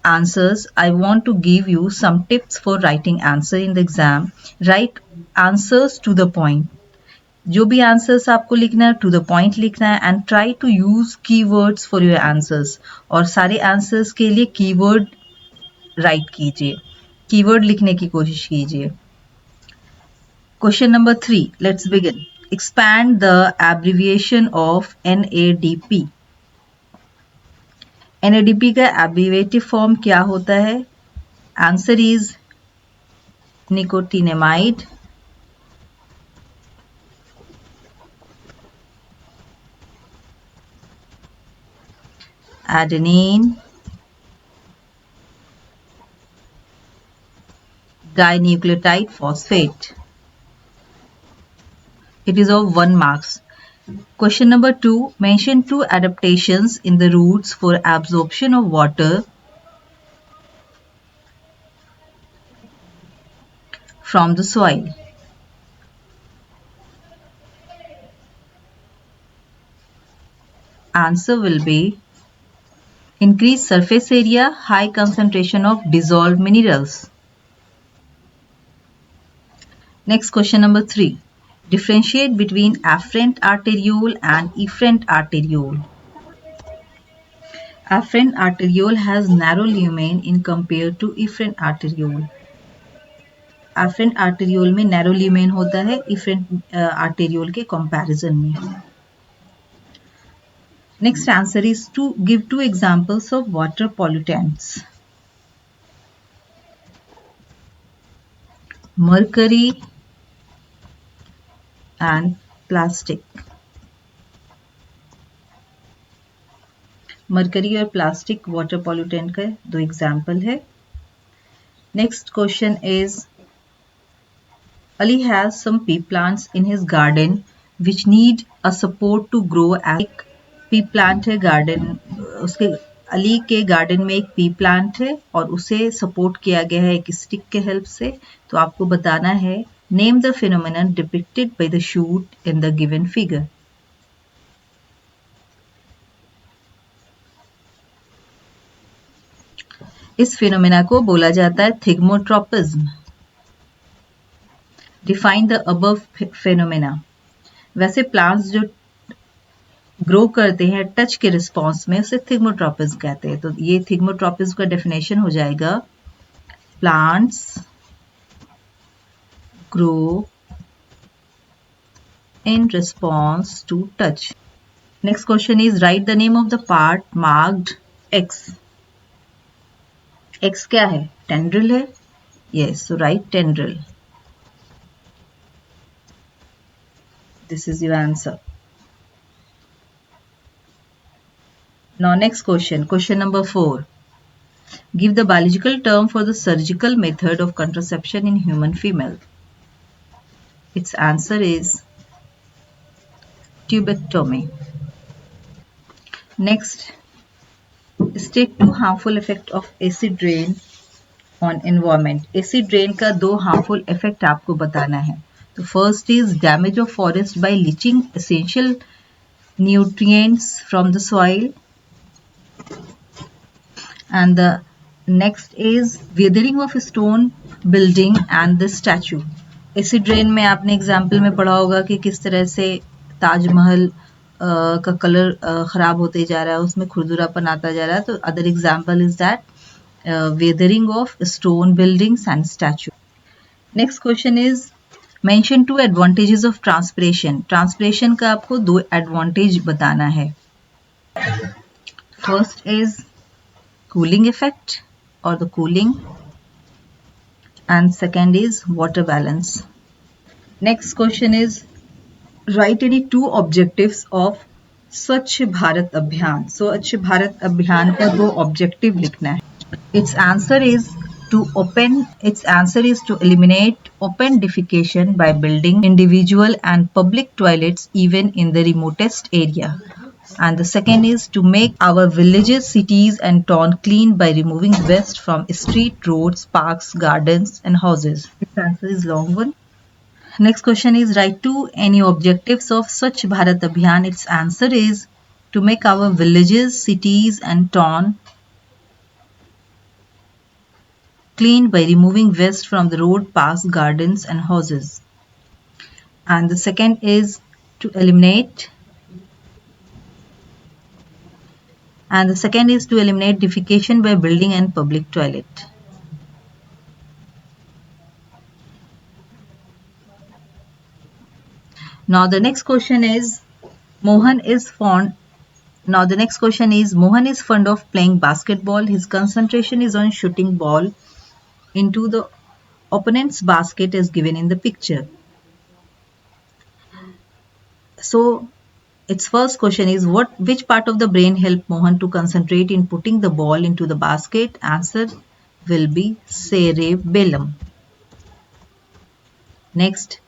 answers, I want to give you some tips for writing answer in the exam. Write answers to the point. जो भी answers आपको लिखना है to the point लिखना है and try to use keywords for your answers और सारे answers के लिए कीवर्ड राइट कीजिए, कीवर्ड लिखने की कोशिश कीजिए. Question number 3, let's begin. Expand the abbreviation of NADP. NADP का एब्रिवेटिव फॉर्म क्या होता है? Answer is nicotinamide, adenine, dinucleotide phosphate. It is of 1 marks. Question number 2. Mention 2 adaptations in the roots for absorption of water from the soil. Answer will be increased surface area, high concentration of dissolved minerals. Next, question number 3. Differentiate between afferent arteriole and efferent arteriole. Afferent arteriole has narrow lumen in compared to efferent arteriole. Afferent arteriole में narrow lumen होता है efferent arteriole के comparison में. Next answer is to give 2 examples of water pollutants. Mercury and plastic. Mercury और plastic water pollutant का 2 example है. Next question is Ali has some pea plants in his garden which need a support to grow. एक pea plant है garden, उसके अली के garden में एक pea plant है और उसे सपोर्ट किया गया है एक स्टिक के हेल्प से. तो आपको बताना है name the phenomenon depicted by the shoot in the given figure. इस फिनोमेना को बोला जाता है thigmotropism. Define the above phenomena. वैसे प्लांट्स जो ग्रो करते हैं टच के रिस्पॉन्स में उसे थिग्मोट्रोपिज्म कहते हैं. तो ये थिग्मोट्रोपिज्म का डेफिनेशन हो जाएगा plants grow in response to touch. Next question is write the name of the part marked X. X क्या है? टेंड्रिल है. Yes, so write tendril. This is your answer. Now next question, question number 4. Give the biological term for the surgical method of contraception in human female. Its answer is tubectomy. Next, state 2 harmful effect of acid rain on environment. Acid rain का 2 harmful effect आपको बताना है. The first is damage of forest by leaching essential nutrients from the soil, and the next is weathering of stone building and the statue. Acid rain में आपने example में पढ़ा होगा कि किस तरह से ताजमहल का कलर खराब होते जा रहा है, उसमें खुरदुरापन आता जा रहा है. तो other example is that weathering of stone buildings and statue. Next question is mention 2 advantages of transpiration. Transpiration का आपको 2 एडवांटेज बताना है. फर्स्ट इज कूलिंग इफेक्ट और the cooling, and second is water balance. Next question is right any 2 objectives of स्वच्छ भारत अभियान. स्वच्छ भारत अभियान का 2 ऑब्जेक्टिव लिखना है. It's answer is to eliminate open defecation by building individual and public toilets even in the remotest area. And the second is to make our villages, cities and town clean by removing waste from street, roads, parks, gardens and houses. This answer is long one. Next question is write to any objectives of Swachh Bharat Abhiyan. Its answer is to make our villages, cities and town cleaned by removing waste from the road past gardens and houses. And the second is to eliminate defecation by building and public toilet. Now the next question is Mohan is fond of playing basketball. His concentration is on shooting ball into the opponent's basket as given in the picture. So its first question is which part of the brain helped Mohan to concentrate in putting the ball into the basket? Answer will be cerebellum. Next,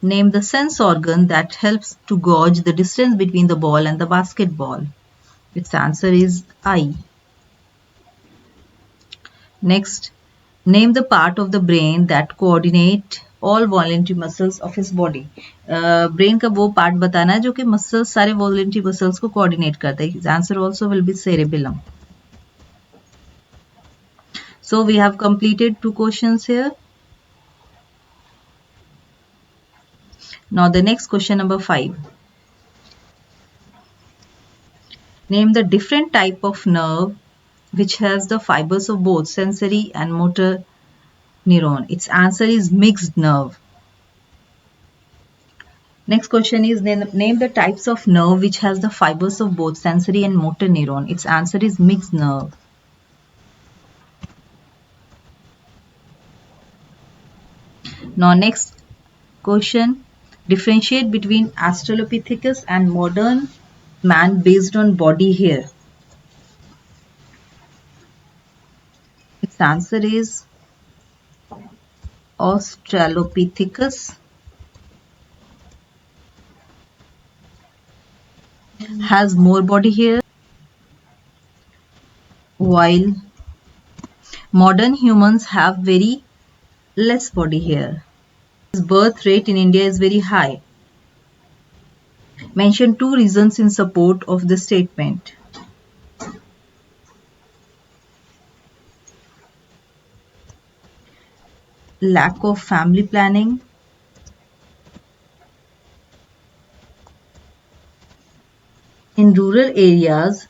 name the sense organ that helps to gauge the distance between the ball and the basketball. Its answer is eye. Next, name the part of the brain that coordinate all voluntary muscles of his body. Brain का वो part बताना है जो कि muscles सारे voluntary muscles को coordinate करता है. His answer also will be cerebellum. So we have completed 2 questions here. Now the next question number 5. Name the different type of nerve which has the fibers of both sensory and motor neuron. Its answer is mixed nerve. Next question is name the types of nerve which has the fibers of both sensory and motor neuron. Its answer is mixed nerve. Now next question, differentiate between Australopithecus and modern man based on body hair. Its answer is Australopithecus has more body hair, while modern humans have very less body hair. His birth rate in India is very high. Mention 2 reasons in support of this statement. Lack of family planning, in rural areas,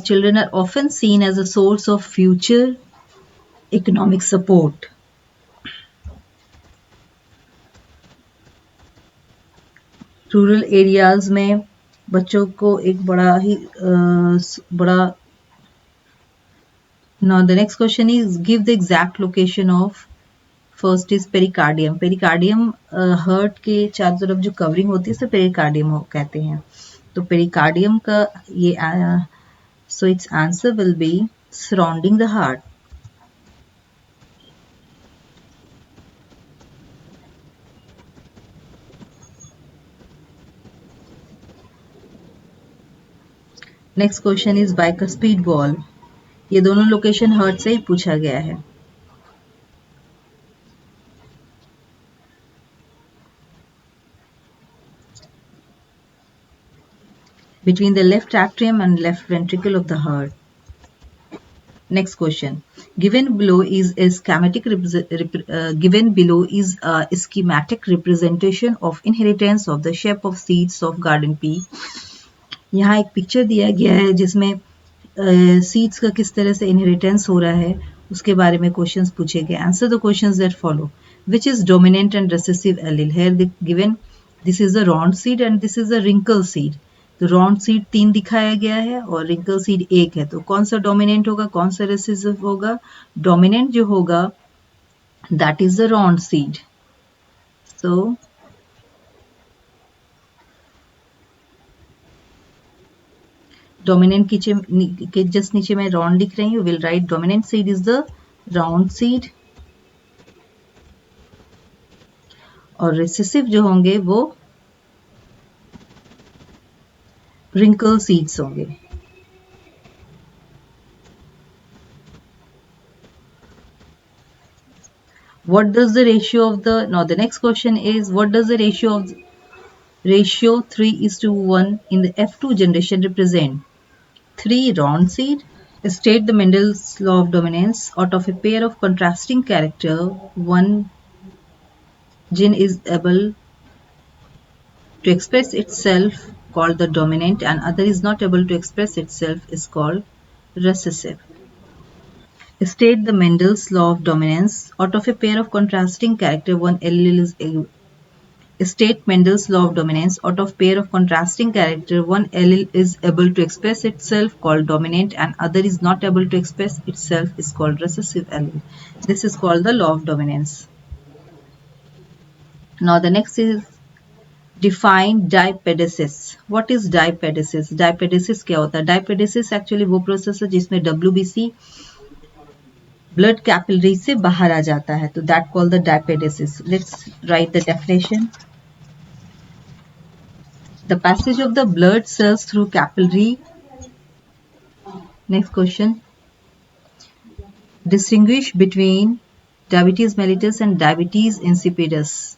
children are often seen as a source of future economic support. Rural areas में बच्चों को एक बड़ा Now the next question is give the exact location of first is pericardium. Pericardium heart के चारों तरफ जो covering होती है उसे पेरिकार्डियम कहते हैं. तो पेरिकार्डियम का ये so its answer will be surrounding the heart. Next question is bicuspid valve. ये दोनों लोकेशन हार्ट से ही पूछा गया है. Between the left atrium and left ventricle of the heart. Next question. Given below is a schematic representation of inheritance of the shape of seeds of garden pea. यहाँ एक picture दिया गया है जिसमें सीड्स का किस तरह से इनहेरिटेंस हो रहा है उसके बारे में क्वेश्चंस पूछे गए. Answer the questions that follow. Which is dominant and recessive allele. Here given this is a round seed and this is a wrinkle seed. तो राउंड सीड 3 दिखाया गया है और रिंकल सीड 1 है. तो कौन सा डोमिनेंट होगा, कौन सा रेसेसिव होगा? डोमिनेंट जो होगा that is the round seed. So dominant के जस्ट नीचे में राउंड लिख रही हूँ. Will write dominant seed is the round seed और रेसेसिव जो होंगे वो रिंकल सीड्स होंगे. What does the ratio of the, now the next question is, what does the ratio 3:1 in the F2 generation represent? 3 round seed. State the Mendel's law of dominance. Out of a pair of contrasting character, one gene is able to express itself, called the dominant, and other is not able to express itself, is called recessive. State the Mendel's law of dominance. Out of a pair of contrasting character, one allele is State Mendel's law of dominance. Out of pair of contrasting character, one allele is able to express itself, called dominant, and other is not able to express itself, is called recessive allele. This is called the law of dominance. Now the next is define dipedesis. What is dipedesis? Dipedesis क्या होता है? Dipedesis actually वो process है जिसमें WBC blood capillary से बाहर आ जाता है, तो that called the diapedesis. Let's write the definition. The passage of the blood cells through capillary. Next question. Distinguish between diabetes mellitus and diabetes insipidus.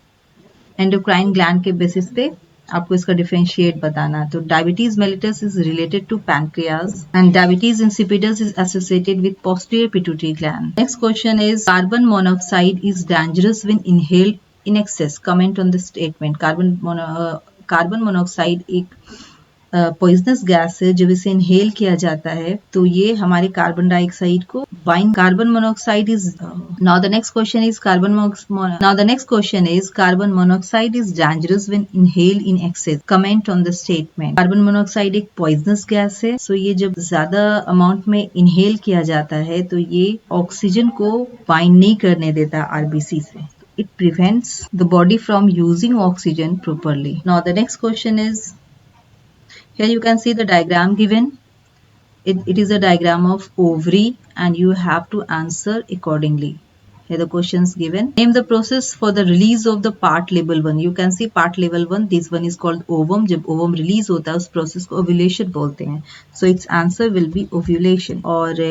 Endocrine gland के basis पे आपको इसका differentiate बताना. तो diabetes mellitus is related to pancreas and diabetes insipidus is associated with posterior pituitary gland. Next question is carbon monoxide is dangerous when inhaled in excess. Comment on the statement. Carbon monoxide एक poisonous gas है जब इसे inhale किया जाता है तो ये हमारे कार्बन डाइऑक्साइड को bind. Carbon monoxide is now the next question is carbon monoxide is dangerous when inhale in excess. Comment on the statement. Carbon monoxide एक पॉइजनस गैस है, सो ये जब ज्यादा अमाउंट में इनहेल किया जाता है तो ये ऑक्सीजन को बाइंड नहीं करने देता आरबीसी से. It prevents the body from using oxygen properly. Now the next question is, here you can see the diagram given. It is a diagram of ovary and you have to answer accordingly. Here the questions given. Name the process for the release of the part label 1. You can see part label 1. This one is called ovum. जब ovum release होता है उस process को ovulation बोलते हैं. So its answer will be ovulation. और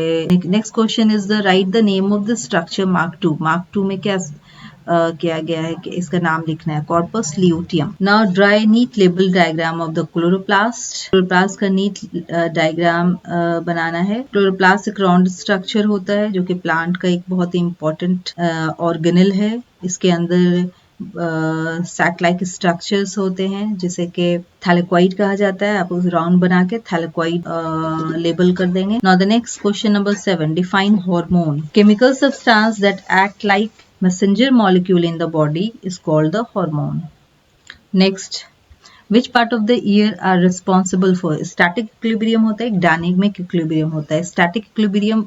next question is the write the name of the structure Mark 2. Mark 2 में क्या किया गया है कि इसका नाम लिखना है, corpus luteum. Now draw neat label diagram of the chloroplast. Chloroplast का नीट डायग्राम बनाना है. क्लोरोप्लास्ट एक राउंड स्ट्रक्चर होता है जो कि प्लांट का एक बहुत ही इंपॉर्टेंट ऑर्गेनल है. इसके अंदर सैक लाइक स्ट्रक्चर्स होते हैं जिसे कि थैलेक्वाइड कहा जाता है. आप उस राउंड बना के थैलेक्वाइड लेबल कर देंगे. Now the next question number 7. Define hormone. Chemical substance that act like messenger molecule in the body is called the hormone. Next, which part of the ear are responsible for static equilibrium होता है, एक dynamic equilibrium होता है. Static equilibrium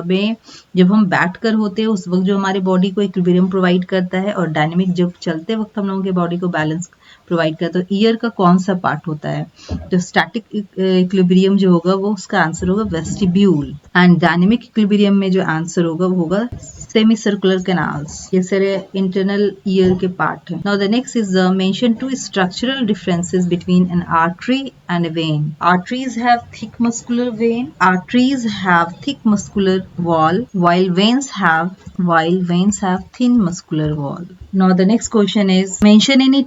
में जब हम बैठ कर होते हैं उस वक्त जो हमारे बॉडी को इक्विलिब्रियम प्रोवाइड करता है, और डायनेमिक जब चलते वक्त हम लोगों के बॉडी को बैलेंस प्रोवाइड करता है. तो ईयर का कौन सा पार्ट होता है? तो स्टैटिक इक्विलिब्रियम जो होगा वो उसका आंसर होगा वेस्टिब्यूल, एंड डायनेमिक इक्विलिब्रियम में जो आंसर होगा वो होगा सेमी सर्कुलर कैनाल्स. ये सारे इंटरनल ईयर के पार्ट है. Now the next is mention two structural differences between an artery and a vein. Arteries have thick muscular vein. Arteries have thick muscular wall while veins have thin muscular wall. Now the next question is mention any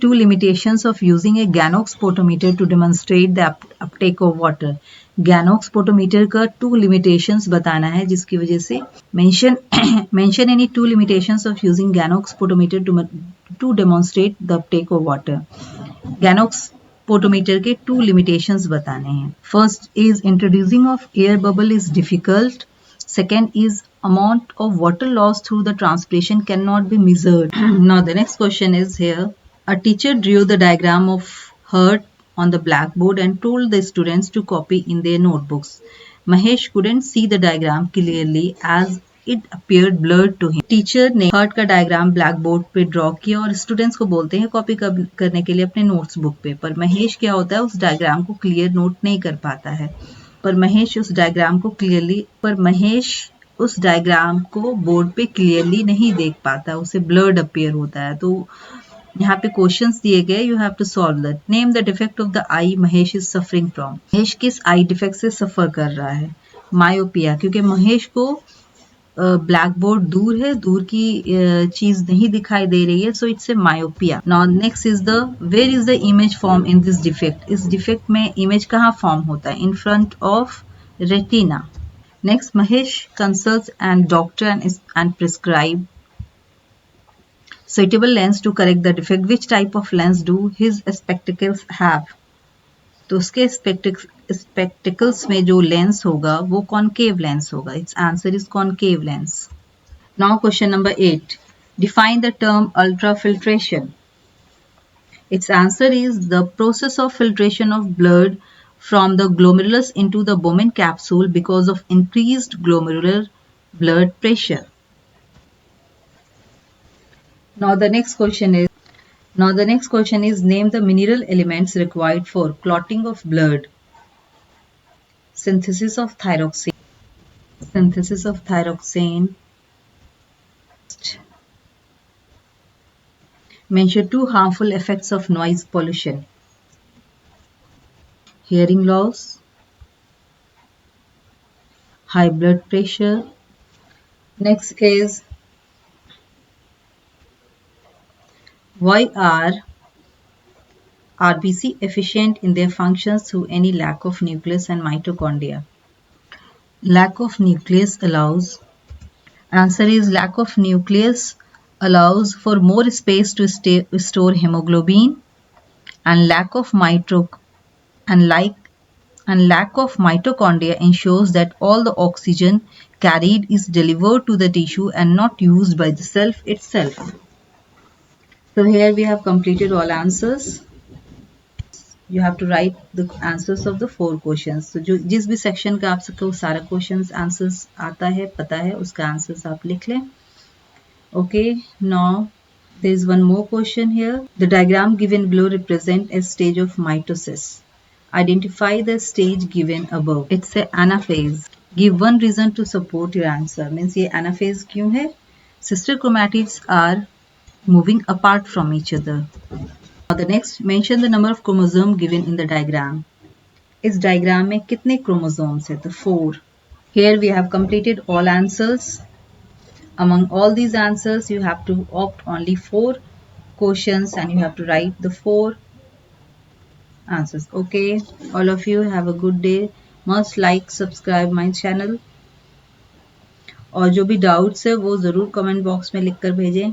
two limitations of using a Ganox potometer to demonstrate the uptake of water. Ganox potometer का 2 limitations बताना है जिसकी वजह से mention any 2 limitations of using Ganox potometer to demonstrate the uptake of water. Ganox potometer के 2 limitations बताने हैं. First is introducing of air bubble is difficult. Second is amount of water loss through the transpiration cannot be measured. Now the next question is here. A teacher drew the diagram of heart on the blackboard and told the students to copy in their notebooks. Mahesh couldn't see the diagram clearly as it appeared blurred to him. Teacher ने heart का diagram black board पे draw किया और students को बोलते हैं copy करने के लिए अपने नोट्स बुक पे. पर महेश क्या होता है, उस डायग्राम को क्लियर नोट नहीं कर पाता है. महेश उस डायग्राम को बोर्ड पे क्लियरली नहीं देख पाता, उसे ब्लर्ड अपीयर होता है. तो यहाँ पे क्वेश्चंस दिए गए, you have to solve that. Name the defect of the eye Mahesh is suffering from. Mahesh किस आई डिफेक्ट से सफर कर रहा है? मायोपिया, क्योंकि महेश को ब्लैक बोर्ड दूर है, दूर की चीज नहीं दिखाई दे रही है, so it's a myopia. Now next is the where is the image form in this defect. इस डिफेक्ट में इमेज कहाँ फॉर्म होता है? In front of retina. Next, Mahesh consults and doctor and prescribe suitable lens to correct the defect. Which type of lens do his spectacles have? तो उसके spectacles में जो lens होगा वो कॉनकेव लेंस होगा. It's answer is concave lens. Now question number 8. Define the term ultrafiltration. Its answer is the process of filtration of blood from the glomerulus into the Bowman capsule because of increased glomerular blood pressure. Now the next question is name the mineral elements required for clotting of blood. Synthesis of thyroxine. Mention 2 harmful effects of noise pollution. Hearing loss, high blood pressure. Next is why are RBC efficient in their functions through any lack of nucleus and mitochondria? Lack of nucleus allows for more space to store hemoglobin, and lack of mitochondria ensures that all the oxygen carried is delivered to the tissue and not used by the cell itself. So here we have completed all answers. You have to write the answers of the 4 questions. So जिस भी section का आप सबको सारा questions answers आता है, पता है, उसका आंसर्स आप लिख लें. Okay, now there is one more question here. The diagram given below represent a stage of mitosis. Identify the stage given above. It's a anaphase. Give one reason to support your answer. Means ये anaphase क्यों है? Sister chromatids are moving apart from each other. Now the next, mention the number of chromosomes given in the diagram. इस diagram में कितने chromosomes है? तो 4. Here we have completed all answers. Among all these answers, you have to opt only 4 questions and you have to write the 4 answers. Okay, all of you have a good day. Must like, subscribe my channel. और जो भी doubts है वो ज़रूर comment box में लिख कर भेजें.